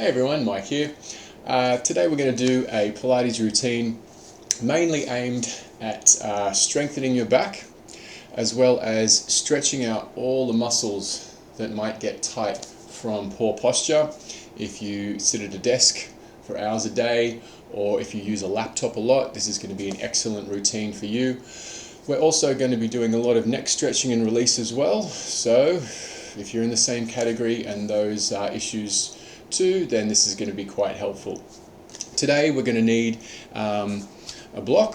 Hey everyone, Mike here. Today we're going to do a Pilates routine mainly aimed at strengthening your back as well as stretching out all the muscles that might get tight from poor posture if you sit at a desk for hours a day or if you use a laptop a lot. This is going to be an excellent routine for you. We're also going to be doing a lot of neck stretching and release as well, so if you're in the same category and those issues too, then this is going to be quite helpful. Today we're going to need a block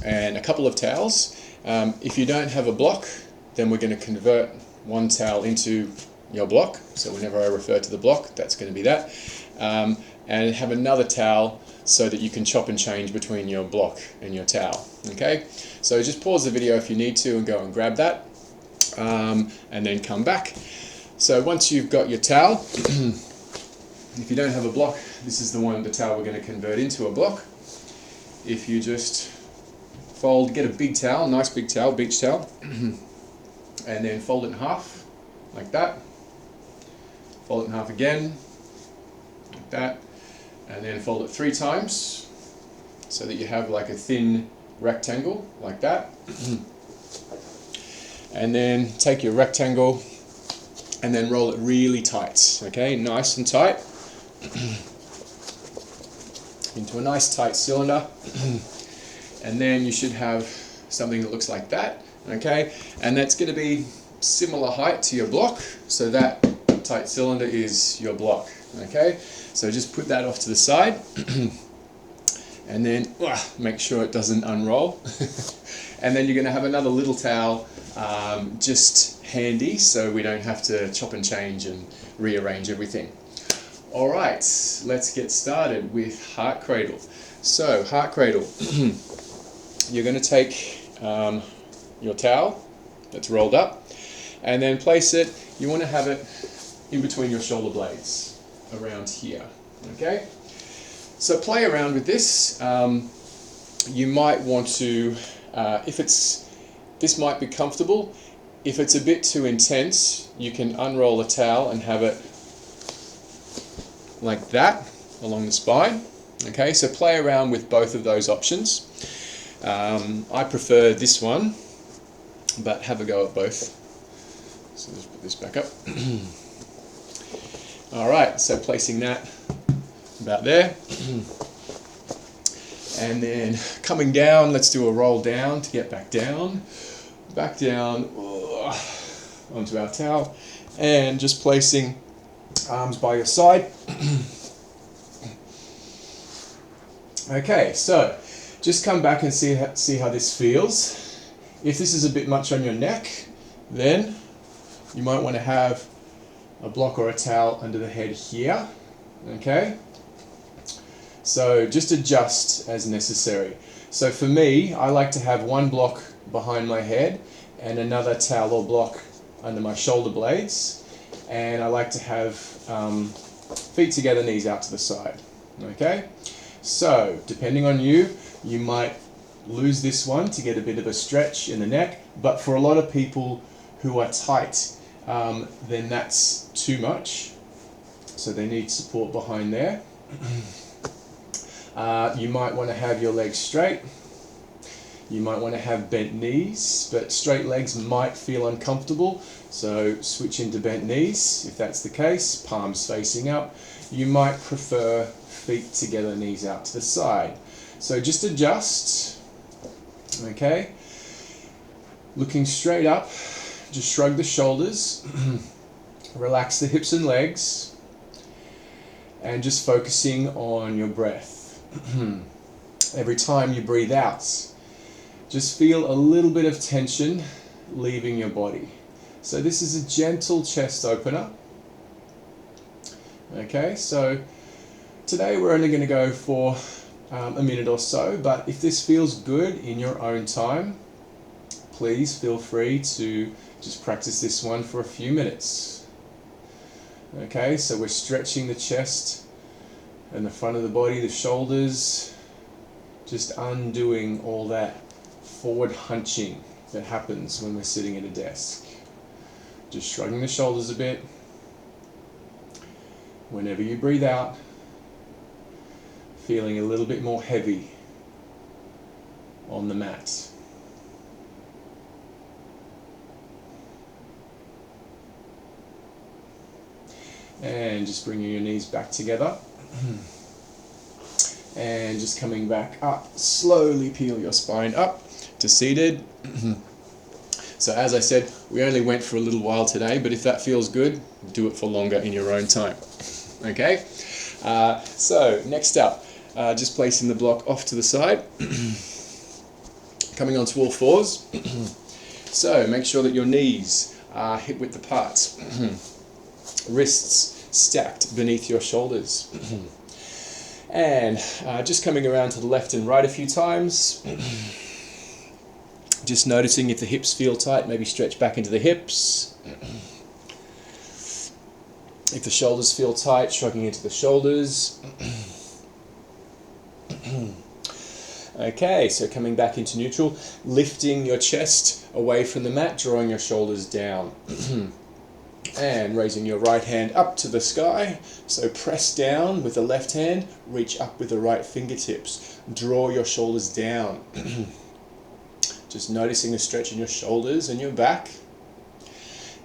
and a couple of towels. If you don't have a block, then we're going to convert one towel into your block. So whenever I refer to the block, that's going to be that. And have another towel so that you can chop and change between your block and your towel. Okay, so just pause the video if you need to and go and grab that, and then come back. So once you've got your towel, if you don't have a block, this is the towel we're going to convert into a block. If you just get a big towel, nice big towel, beach towel, and then fold it in half, like that. Fold it in half again, like that, and then fold it 3 times, so that you have like a thin rectangle, like that. And then take your rectangle and then roll it really tight, okay, nice and tight, into a nice tight cylinder. And then you should have something that looks like that, okay, and that's going to be similar height to your block, so that tight cylinder is your block, okay. So just put that off to the side and then make sure it doesn't unroll. And then you're going to have another little towel just handy so we don't have to chop and change and rearrange everything. Alright, let's get started with heart cradle. So heart cradle, you're going to take your towel that's rolled up and then place it, you want to have it in between your shoulder blades, around here, okay? So play around with this. You might want to, this might be comfortable. If it's a bit too intense, you can unroll the towel and have it like that along the spine. Okay, so play around with both of those options. I prefer this one, but have a go at both. So let's put this back up. Alright, so placing that about there. And then coming down, let's do a roll down to get back down onto our towel, and just placing arms by your side. Okay, so just come back and see how this feels. If this is a bit much on your neck, then you might want to have a block or a towel under the head here, okay? So just adjust as necessary. So for me, I like to have one block behind my head and another towel or block under my shoulder blades, and I like to have feet together, knees out to the side, okay? So depending on you, you might lose this one to get a bit of a stretch in the neck, but for a lot of people who are tight, then that's too much, so they need support behind there. You might want to have your legs straight. You might want to have bent knees, but straight legs might feel uncomfortable, so switch into bent knees if that's the case, palms facing up. You might prefer feet together, knees out to the side. So just adjust, okay? Looking straight up, just shrug the shoulders, relax the hips and legs, and just focusing on your breath. Every time you breathe out, just feel a little bit of tension leaving your body. So this is a gentle chest opener. Okay, so today we're only going to go for a minute or so, but if this feels good in your own time, please feel free to just practice this one for a few minutes. Okay, so we're stretching the chest and the front of the body, the shoulders, just undoing all that forward hunching that happens when we're sitting at a desk. Just shrugging the shoulders a bit, Whenever you breathe out, feeling a little bit more heavy on the mat. And just bringing your knees back together. And just coming back up. Slowly peel your spine up to seated. So as I said, we only went for a little while today, but if that feels good, do it for longer in your own time. Okay? So next up, just placing the block off to the side. Coming onto all fours. So make sure that your knees are hip width apart. Wrists stacked beneath your shoulders. And just coming around to the left and right a few times. Just noticing if the hips feel tight, maybe stretch back into the hips. If the shoulders feel tight, shrugging into the shoulders. Okay, so coming back into neutral, lifting your chest away from the mat, drawing your shoulders down. And raising your right hand up to the sky. So press down with the left hand, reach up with the right fingertips. Draw your shoulders down. Just noticing the stretch in your shoulders and your back.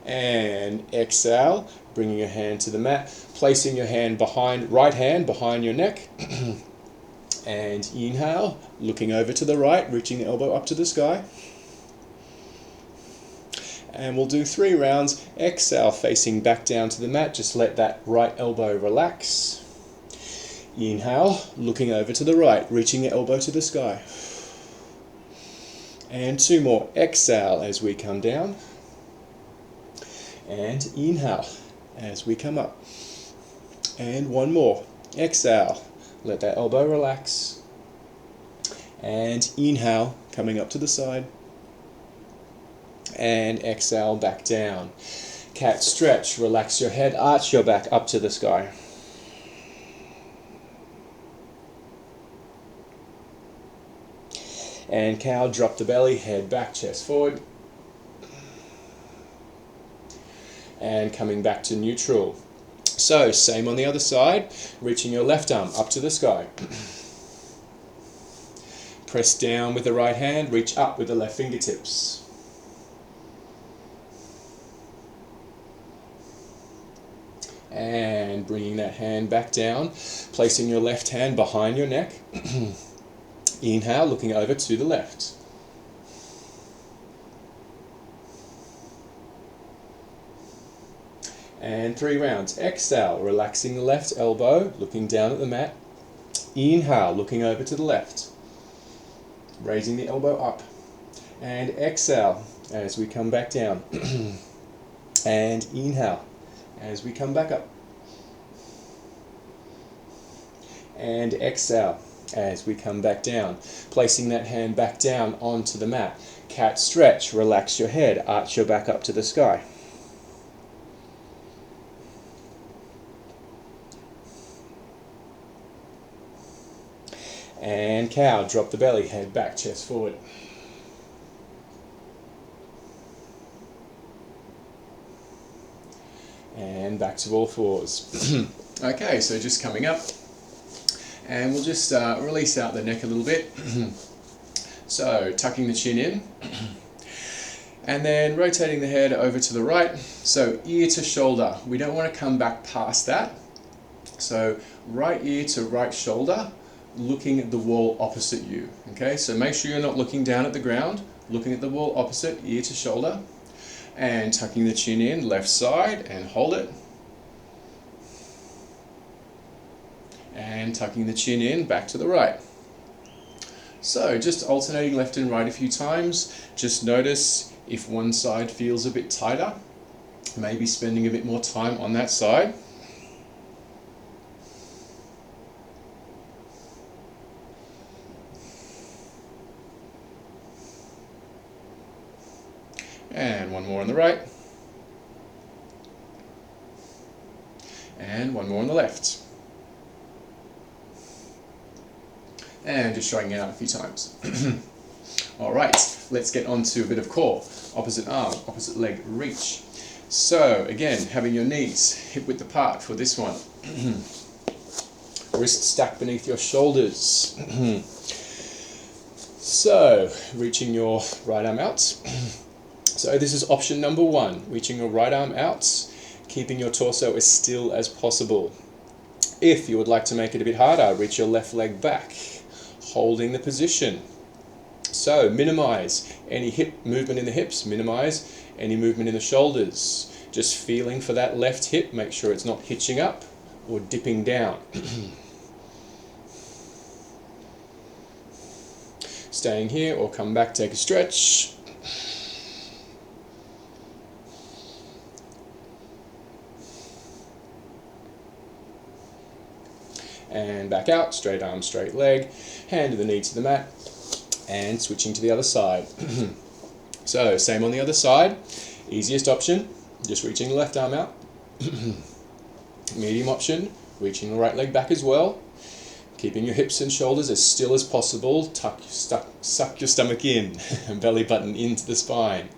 And exhale, bringing your hand to the mat, placing your hand behind, right hand behind your neck. And inhale, looking over to the right, reaching the elbow up to the sky. And we'll do 3 rounds. Exhale, facing back down to the mat, just let that right elbow relax. Inhale, looking over to the right, reaching the elbow to the sky. And 2 more. Exhale as we come down. And inhale as we come up. And 1 more. Exhale. Let that elbow relax. And inhale, coming up to the side. And exhale, back down. Cat stretch. Relax your head. Arch your back up to the sky. And cow, drop the belly, head back, chest forward. And coming back to neutral. So, same on the other side, reaching your left arm up to the sky. Press down with the right hand, reach up with the left fingertips. And bringing that hand back down, placing your left hand behind your neck. Inhale, looking over to the left. And 3 rounds. Exhale, relaxing the left elbow, looking down at the mat. Inhale, looking over to the left. Raising the elbow up. And exhale as we come back down. And inhale as we come back up. And exhale as we come back down. Placing that hand back down onto the mat. Cat stretch, relax your head, arch your back up to the sky. And cow, drop the belly, head back, chest forward. And back to all fours. Okay, so just coming up. And we'll just release out the neck a little bit. So tucking the chin in. And then rotating the head over to the right. So ear to shoulder. We don't want to come back past that. So right ear to right shoulder, looking at the wall opposite you. Okay, so make sure you're not looking down at the ground, looking at the wall opposite, ear to shoulder. And tucking the chin in, left side, and hold it. And tucking the chin in, back to the right. So just alternating left and right a few times. Just notice if one side feels a bit tighter, maybe spending a bit more time on that side. And 1 more on the right. And 1 more on the left. And just showing it out a few times. Alright, let's get on to a bit of core. Opposite arm, opposite leg reach. So again, having your knees hip width apart for this one. Wrists stacked beneath your shoulders. So, reaching your right arm out. So this is option number 1, reaching your right arm out, keeping your torso as still as possible. If you would like to make it a bit harder, reach your left leg back, holding the position. So minimize any hip movement in the hips, minimize any movement in the shoulders. Just feeling for that left hip, make sure it's not hitching up or dipping down. Staying here or come back, take a stretch. And back out, straight arm, straight leg, hand to the knee to the mat, and switching to the other side. So, same on the other side. Easiest option, just reaching the left arm out. Medium option, reaching the right leg back as well. Keeping your hips and shoulders as still as possible. Suck your stomach in, and belly button into the spine.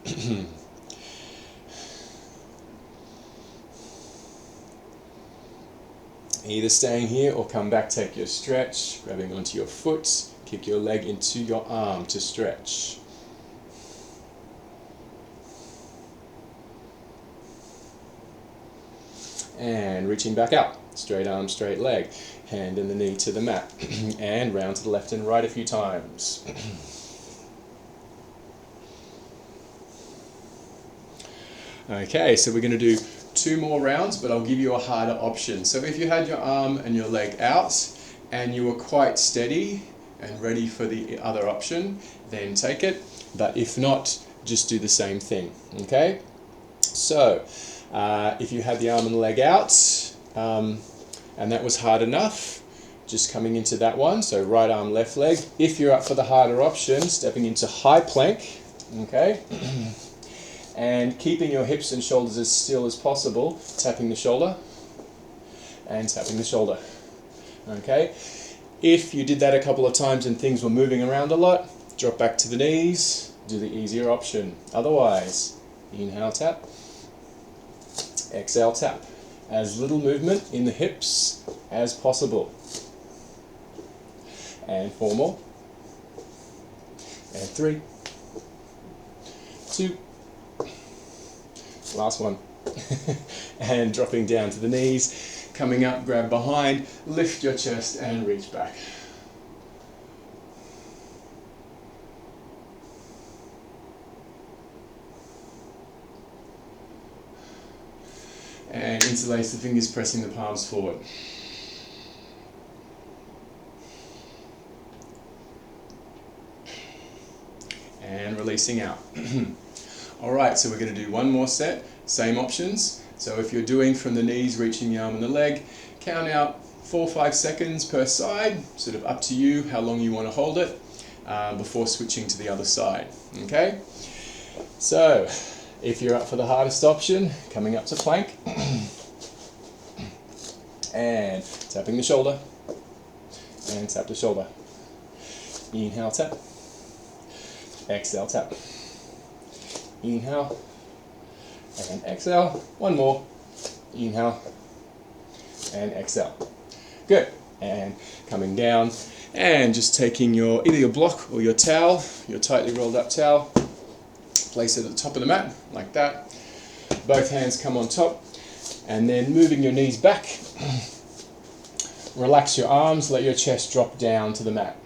Either staying here or come back, take your stretch, grabbing onto your foot, kick your leg into your arm to stretch. And reaching back out, straight arm, straight leg, hand and the knee to the mat, and round to the left and right a few times. Okay, so we're going to do 2 more rounds, but I'll give you a harder option. So if you had your arm and your leg out and you were quite steady and ready for the other option, then take it. But if not, just do the same thing. Okay? So if you had the arm and the leg out and that was hard enough, just coming into that one. So right arm, left leg. If you're up for the harder option, stepping into high plank. Okay? And keeping your hips and shoulders as still as possible, tapping the shoulder and tapping the shoulder. Okay? If you did that a couple of times and things were moving around a lot, drop back to the knees, do the easier option. Otherwise, inhale, tap, exhale, tap. As little movement in the hips as possible. And 4 more. And 3, 2, last one. And dropping down to the knees, coming up, grab behind, lift your chest and reach back. And interlace the fingers, pressing the palms forward. And releasing out. Alright, so we're going to do 1 more set, same options. So if you're doing from the knees, reaching the arm and the leg, count out 4 or 5 seconds per side, sort of up to you how long you want to hold it before switching to the other side. Okay? So, if you're up for the hardest option, coming up to plank, and tapping the shoulder, and tap the shoulder. Inhale, tap. Exhale, tap. Inhale, and exhale. 1 more. Inhale, and exhale. Good. And coming down, and just taking your either your block or your towel, your tightly rolled up towel, place it at the top of the mat, like that. Both hands come on top, and then moving your knees back. Relax your arms, let your chest drop down to the mat.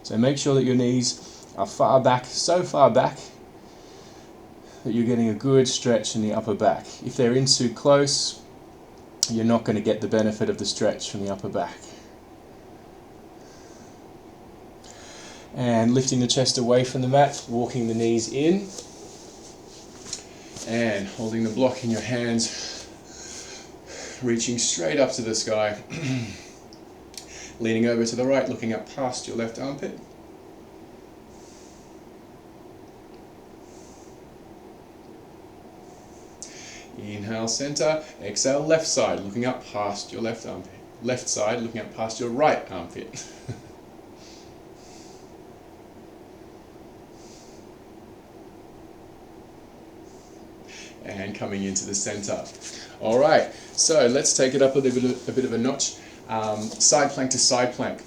So make sure that your knees are far back, so far back that you're getting a good stretch in the upper back. If they're in too close, you're not going to get the benefit of the stretch from the upper back. And lifting the chest away from the mat, walking the knees in, and holding the block in your hands, reaching straight up to the sky. Leaning over to the right, looking up past your left armpit. Inhale, center. Exhale, left side, looking up past your left armpit. left side, looking up past your right armpit. And coming into the center. All right, so let's take it up a bit of a notch. Side plank to side plank.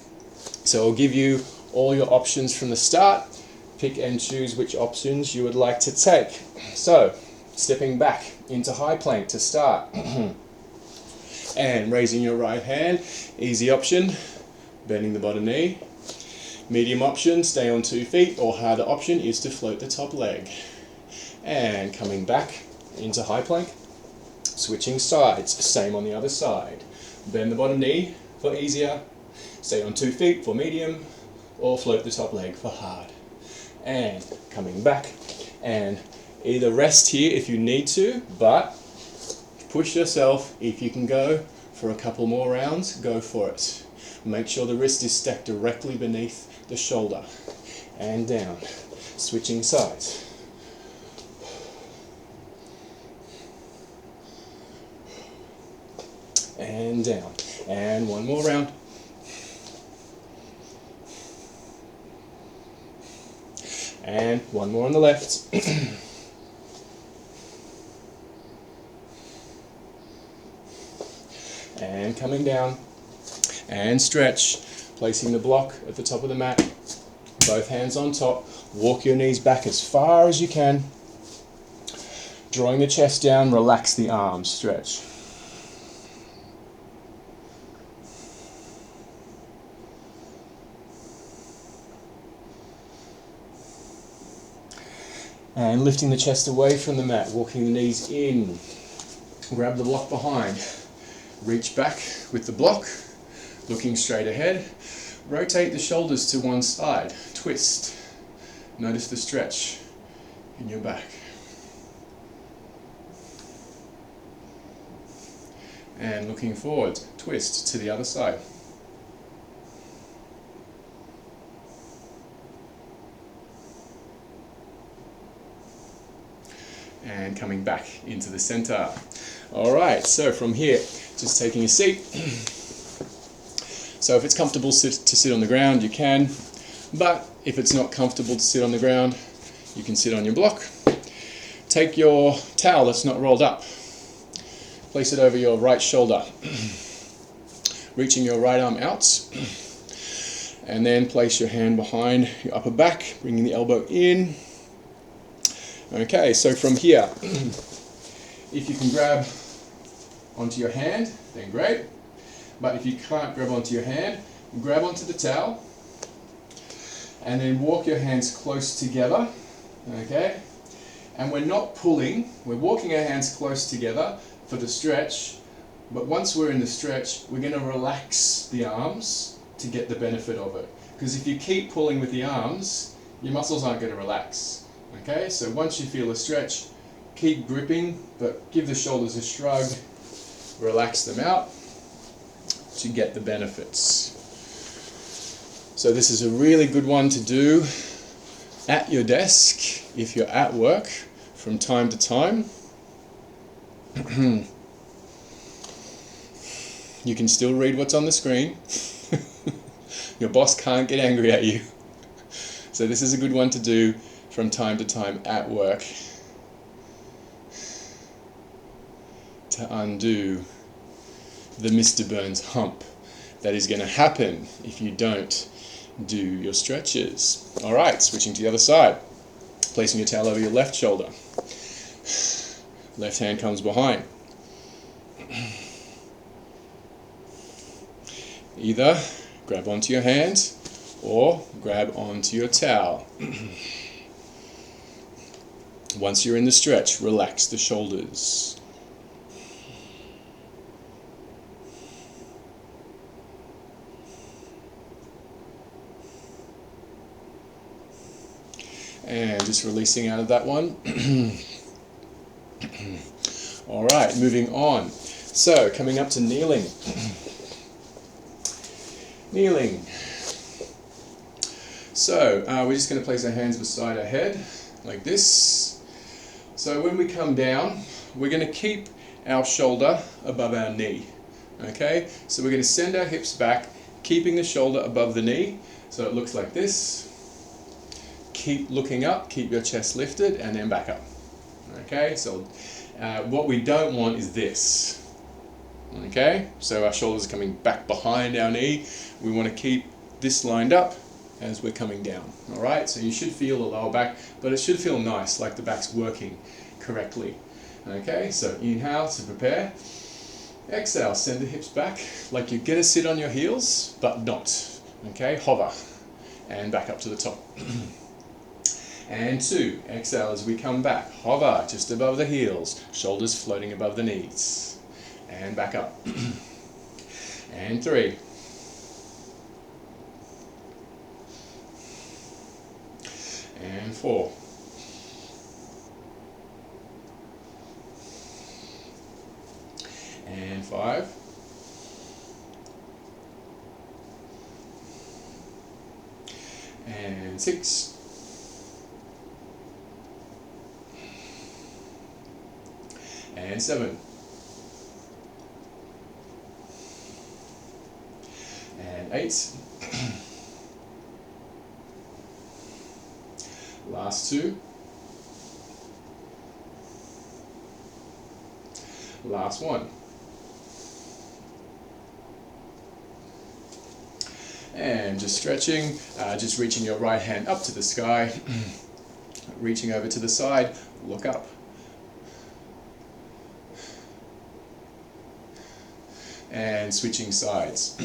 So I'll give you all your options from the start. Pick and choose which options you would like to take. So, stepping back into high plank to start. And raising your right hand, easy option, bending the bottom knee. Medium option, stay on 2 feet, or harder option is to float the top leg. And coming back into high plank, switching sides, same on the other side. Bend the bottom knee for easier, stay on 2 feet for medium, or float the top leg for hard. And coming back, and either rest here if you need to, but push yourself. If you can go for a couple more rounds, go for it. Make sure the wrist is stacked directly beneath the shoulder. And down, switching sides. And down, and one more round. And one more on the left. And coming down. And stretch. Placing the block at the top of the mat. Both hands on top. Walk your knees back as far as you can. Drawing the chest down, relax the arms, stretch. And lifting the chest away from the mat, walking the knees in. Grab the block behind. Reach back with the block, looking straight ahead. Rotate the shoulders to one side. Twist. Notice the stretch in your back. And looking forward, twist to the other side. And coming back into the center. Alright, so from here, just taking a seat. So if it's comfortable to sit on the ground, you can. But if it's not comfortable to sit on the ground, you can sit on your block. Take your towel that's not rolled up. Place it over your right shoulder. Reaching your right arm out. And then place your hand behind your upper back, bringing the elbow in. Okay, so from here, if you can grab onto your hand, then great. But if you can't grab onto your hand, grab onto the towel and then walk your hands close together, okay? And we're not pulling, we're walking our hands close together for the stretch, but once we're in the stretch, we're going to relax the arms to get the benefit of it. Because if you keep pulling with the arms, your muscles aren't going to relax. Okay, so once you feel a stretch, keep gripping, but give the shoulders a shrug, relax them out to get the benefits. So this is a really good one to do at your desk if you're at work from time to time. You can still read what's on the screen. Your boss can't get angry at you. So this is a good one to do from time to time at work to undo the Mr. Burns hump that is going to happen if you don't do your stretches. Alright, switching to the other side. Placing your towel over your left shoulder. Left hand comes behind. Either grab onto your hand or grab onto your towel. Once you're in the stretch, relax the shoulders. And just releasing out of that one. Alright, moving on. So, coming up to kneeling. Kneeling. So, we're just going to place our hands beside our head, like this. So when we come down, we're going to keep our shoulder above our knee. Okay, so we're going to send our hips back, keeping the shoulder above the knee, so it looks like this. Keep looking up, keep your chest lifted, and then back up. Okay, so what we don't want is this. Okay, so our shoulders are coming back behind our knee. We want to keep this lined up as we're coming down. Alright, so you should feel the lower back, but it should feel nice, like the back's working correctly. Okay, so inhale to prepare. Exhale, send the hips back like you're going to sit on your heels, but not. Okay, hover and back up to the top. And 2, exhale as we come back. Hover just above the heels, shoulders floating above the knees. And back up. And 3. And 4. And 5. And 6. And 7. And 8. Last 2. Last 1. And just stretching, just reaching your right hand up to the sky, reaching over to the side, look up. And switching sides.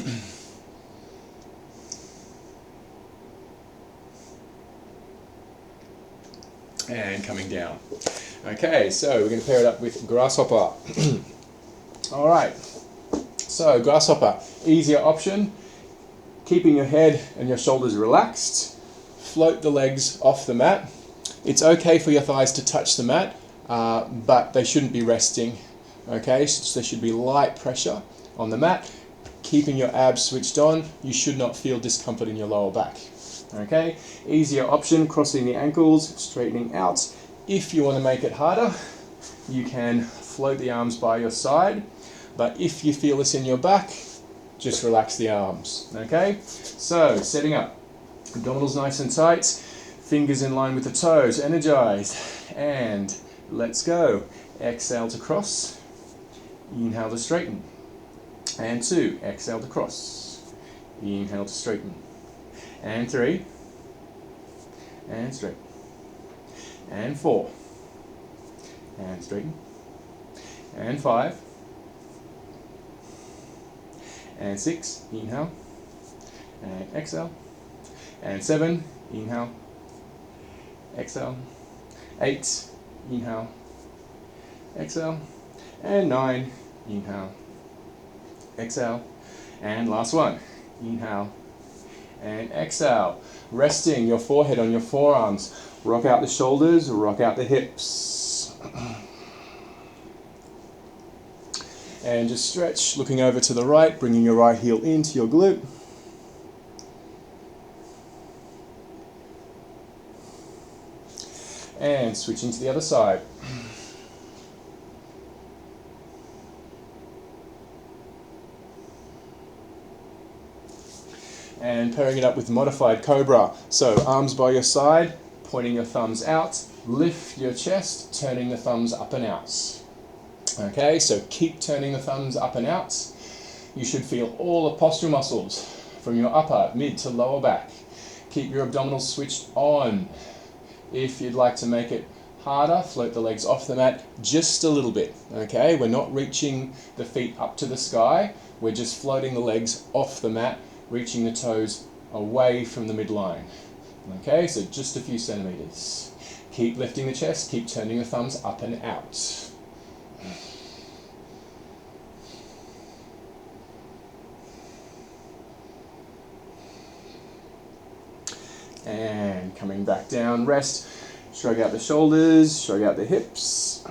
And coming down. Okay, so we're going to pair it up with grasshopper. Alright, so grasshopper, easier option. Keeping your head and your shoulders relaxed. Float the legs off the mat. It's okay for your thighs to touch the mat, but they shouldn't be resting. Okay, so there should be light pressure on the mat. Keeping your abs switched on, you should not feel discomfort in your lower back. Okay, easier option, crossing the ankles, straightening out. If you want to make it harder, you can float the arms by your side, but if you feel this in your back, just relax the arms. Okay, so setting up, abdominals nice and tight, fingers in line with the toes, energized, and let's go. Exhale to cross, inhale to straighten, and 2, exhale to cross, inhale to straighten, and 3, and straight, and 4, and straighten, and 5, and 6, inhale, and exhale, and 7, inhale, exhale, 8, inhale, exhale, and 9, inhale, exhale, and last one, inhale, and exhale, resting your forehead on your forearms, rock out the shoulders, rock out the hips, and just stretch, looking over to the right, bringing your right heel into your glute, and switching to the other side. And pairing it up with modified cobra. So arms by your side, pointing your thumbs out, lift your chest, turning the thumbs up and out. Okay, so keep turning the thumbs up and out. You should feel all the postural muscles from your upper, mid to lower back. Keep your abdominals switched on. If you'd like to make it harder, float the legs off the mat just a little bit. Okay, we're not reaching the feet up to the sky, we're just floating the legs off the mat, reaching the toes away from the midline. Okay, so just a few centimeters. Keep lifting the chest, keep turning the thumbs up and out. And coming back down, rest, shrug out the shoulders, shrug out the hips.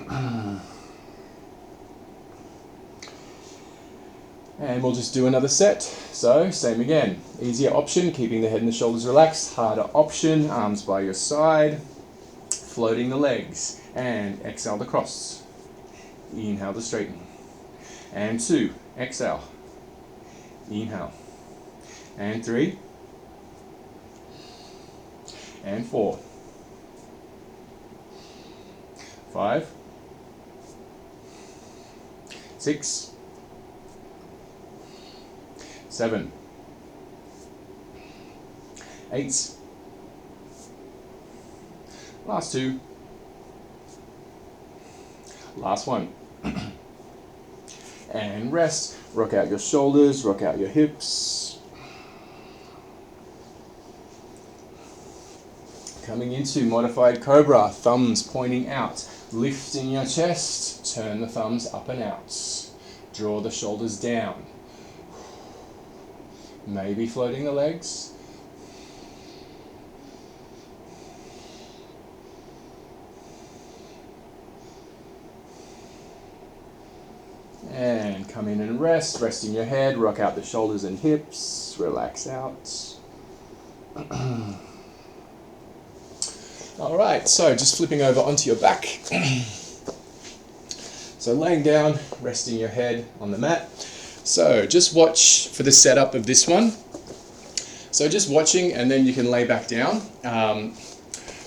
And we'll just do another set. So, same again. Easier option, keeping the head and the shoulders relaxed. Harder option, arms by your side. Floating the legs. And exhale to cross. Inhale to straighten. And 2, exhale. Inhale. And 3. And 4. 5. 6. 7. 8. Last 2. Last 1. And rest. Rock out your shoulders, rock out your hips. Coming into modified cobra, thumbs pointing out. Lifting your chest, turn the thumbs up and out. Draw the shoulders down. Maybe floating the legs. And come in and rest, resting your head, rock out the shoulders and hips, relax out. Alright, so just flipping over onto your back. So laying down, resting your head on the mat. So just watch for the setup of this one. So just watching, and then you can lay back down.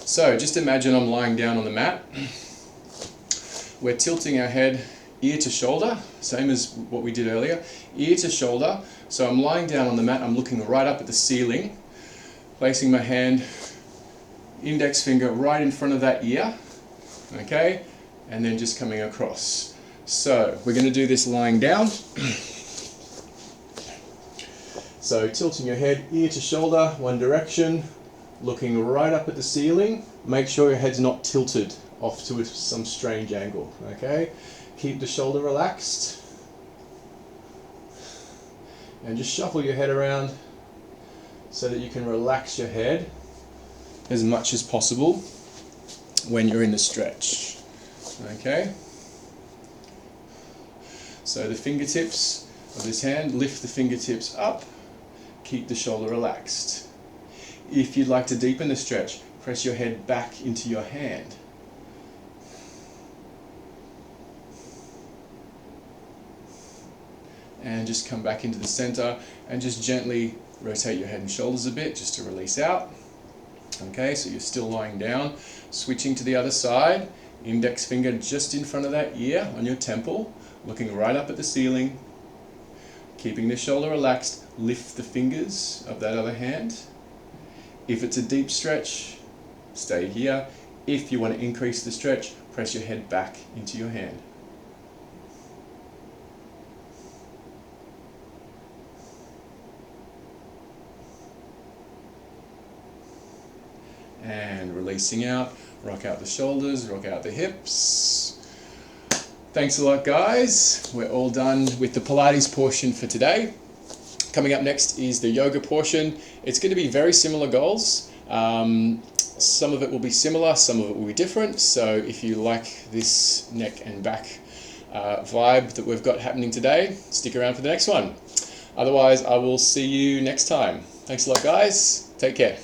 So just imagine I'm lying down on the mat. We're tilting our head ear to shoulder, same as what we did earlier, ear to shoulder. So I'm lying down on the mat, I'm looking right up at the ceiling, placing my hand, index finger right in front of that ear, okay, and then just coming across. So we're going to do this lying down. So tilting your head ear to shoulder, one direction, looking right up at the ceiling. Make sure your head's not tilted off to some strange angle, okay? Keep the shoulder relaxed. And just shuffle your head around so that you can relax your head as much as possible when you're in the stretch, okay? So the fingertips of this hand, lift the fingertips up, keep the shoulder relaxed. If you'd like to deepen the stretch, press your head back into your hand. And just come back into the center and just gently rotate your head and shoulders a bit just to release out. Okay, so you're still lying down. Switching to the other side, index finger just in front of that ear on your temple, looking right up at the ceiling, keeping the shoulder relaxed. Lift the fingers of that other hand. If it's a deep stretch, stay here. If you want to increase the stretch, press your head back into your hand. And releasing out, rock out the shoulders, rock out the hips. Thanks a lot, guys. We're all done with the Pilates portion for today. Coming up next is the yoga portion. It's going to be very similar goals. Some of it will be similar, some of it will be different. So if you like this neck and back vibe that we've got happening today, stick around for the next one. Otherwise, I will see you next time. Thanks a lot, guys. Take care.